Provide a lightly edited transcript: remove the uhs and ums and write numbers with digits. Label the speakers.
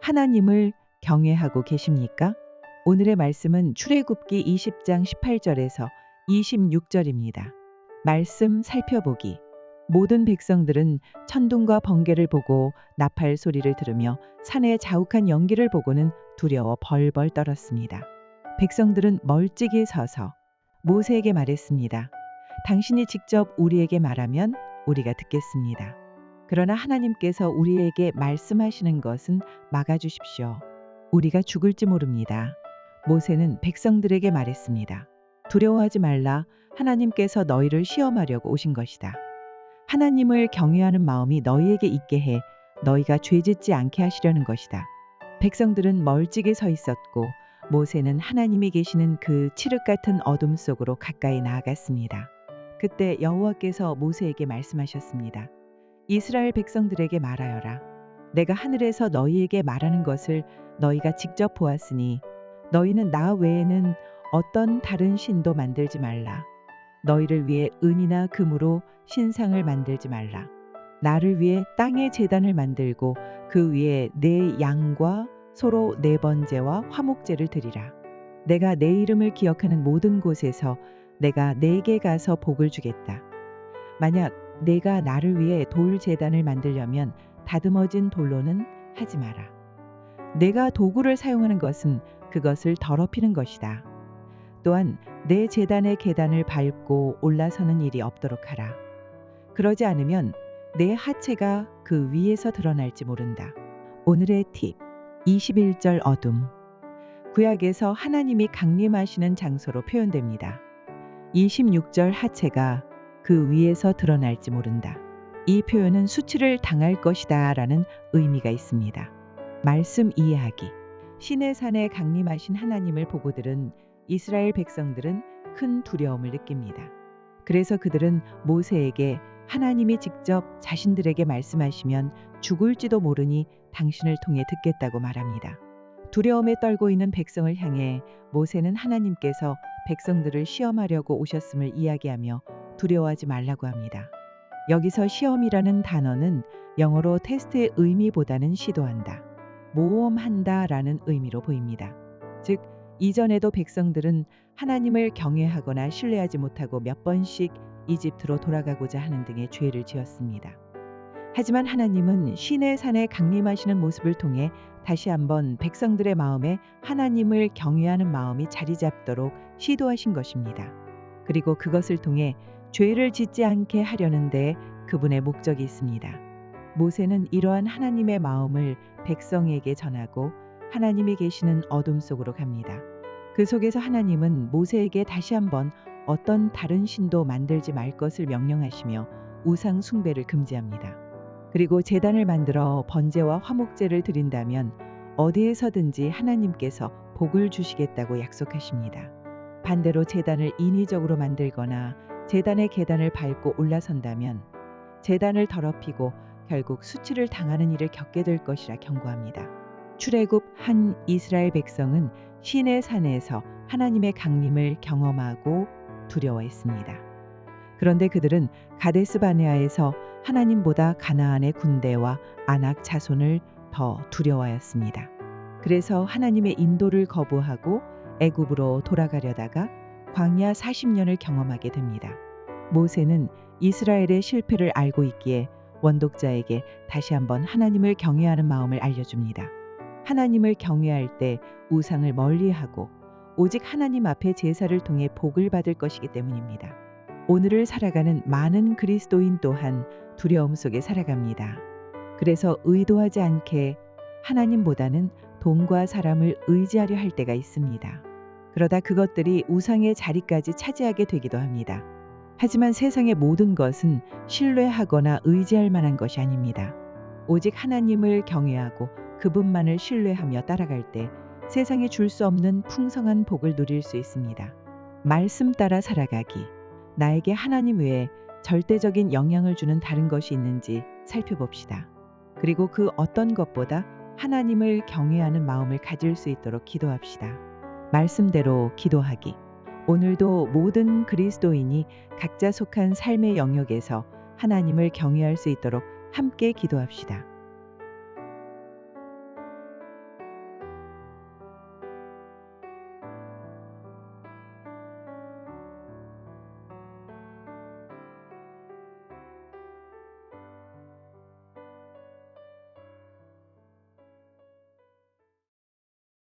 Speaker 1: 하나님을 경외하고 계십니까? 오늘의 말씀은 출애굽기 20장 18절에서 26절입니다. 말씀 살펴보기. 모든 백성들은 천둥과 번개를 보고 나팔 소리를 들으며 산의 자욱한 연기를 보고는 두려워 벌벌 떨었습니다. 백성들은 멀찍이 서서 모세에게 말했습니다. 당신이 직접 우리에게 말하면 우리가 듣겠습니다. 그러나 하나님께서 우리에게 말씀하시는 것은 막아주십시오. 우리가 죽을지 모릅니다. 모세는 백성들에게 말했습니다. 두려워하지 말라. 하나님께서 너희를 시험하려고 오신 것이다. 하나님을 경외하는 마음이 너희에게 있게 해 너희가 죄짓지 않게 하시려는 것이다. 백성들은 멀찍이 서 있었고 모세는 하나님이 계시는 그 칠흑 같은 어둠 속으로 가까이 나아갔습니다. 그때 여호와께서 모세에게 말씀하셨습니다. 이스라엘 백성들에게 말하여라. 내가 하늘에서 너희에게 말하는 것을 너희가 직접 보았으니 너희는 나 외에는 어떤 다른 신도 만들지 말라. 너희를 위해 은이나 금으로 신상을 만들지 말라. 나를 위해 땅의 제단을 만들고 그 위에 내 양과 소로 네 번제와 화목제를 드리라. 내가 내 이름을 기억하는 모든 곳에서 내가 내게 가서 복을 주겠다. 만약 내가 나를 위해 돌 제단을 만들려면 다듬어진 돌로는 하지 마라. 내가 도구를 사용하는 것은 그것을 더럽히는 것이다. 또한 내 제단의 계단을 밟고 올라서는 일이 없도록 하라. 그러지 않으면 내 하체가 그 위에서 드러날지 모른다. 오늘의 팁. 21절 어둠. 구약에서 하나님이 강림하시는 장소로 표현됩니다. 26절 하체가 그 위에서 드러날지 모른다. 이 표현은 수치를 당할 것이다 라는 의미가 있습니다. 말씀 이해하기. 시내산에 강림하신 하나님을 보고들은 이스라엘 백성들은 큰 두려움을 느낍니다. 그래서 그들은 모세에게 하나님이 직접 자신들에게 말씀하시면 죽을지도 모르니 당신을 통해 듣겠다고 말합니다. 두려움에 떨고 있는 백성을 향해 모세는 하나님께서 백성들을 시험하려고 오셨음을 이야기하며 두려워하지 말라고 합니다. 여기서 시험이라는 단어는 영어로 테스트의 의미보다는 시도한다, 모험한다 라는 의미로 보입니다. 즉, 이전에도 백성들은 하나님을 경외하거나 신뢰하지 못하고 몇 번씩 이집트로 돌아가고자 하는 등의 죄를 지었습니다. 하지만 하나님은 시내산에 강림하시는 모습을 통해 다시 한번 백성들의 마음에 하나님을 경외하는 마음이 자리 잡도록 시도하신 것입니다. 그리고 그것을 통해 죄를 짓지 않게 하려는 데 그분의 목적이 있습니다. 모세는 이러한 하나님의 마음을 백성에게 전하고 하나님이 계시는 어둠 속으로 갑니다. 그 속에서 하나님은 모세에게 다시 한번 어떤 다른 신도 만들지 말 것을 명령하시며 우상 숭배를 금지합니다. 그리고 제단을 만들어 번제와 화목제를 드린다면 어디에서든지 하나님께서 복을 주시겠다고 약속하십니다. 반대로 제단을 인위적으로 만들거나 제단의 계단을 밟고 올라선다면 제단을 더럽히고 결국 수치를 당하는 일을 겪게 될 것이라 경고합니다. 출애굽 한 이스라엘 백성은 시내산에서 하나님의 강림을 경험하고 두려워했습니다. 그런데 그들은 가데스 바네아에서 하나님보다 가나안의 군대와 아낙 자손을 더 두려워하였습니다. 그래서 하나님의 인도를 거부하고 애굽으로 돌아가려다가 광야 40년을 경험하게 됩니다. 모세는 이스라엘의 실패를 알고 있기에 원독자에게 다시 한번 하나님을 경외하는 마음을 알려줍니다. 하나님을 경외할 때 우상을 멀리하고 오직 하나님 앞에 제사를 통해 복을 받을 것이기 때문입니다. 오늘을 살아가는 많은 그리스도인 또한 두려움 속에 살아갑니다. 그래서 의도하지 않게 하나님보다는 돈과 사람을 의지하려 할 때가 있습니다. 그러다 그것들이 우상의 자리까지 차지하게 되기도 합니다. 하지만 세상의 모든 것은 신뢰하거나 의지할 만한 것이 아닙니다. 오직 하나님을 경외하고 그분만을 신뢰하며 따라갈 때 세상에 줄 수 없는 풍성한 복을 누릴 수 있습니다. 말씀 따라 살아가기. 나에게 하나님 외에 절대적인 영향을 주는 다른 것이 있는지 살펴봅시다. 그리고 그 어떤 것보다 하나님을 경외하는 마음을 가질 수 있도록 기도합시다. 말씀대로 기도하기. 오늘도 모든 그리스도인이 각자 속한 삶의 영역에서 하나님을 경외할 수 있도록 함께 기도합시다.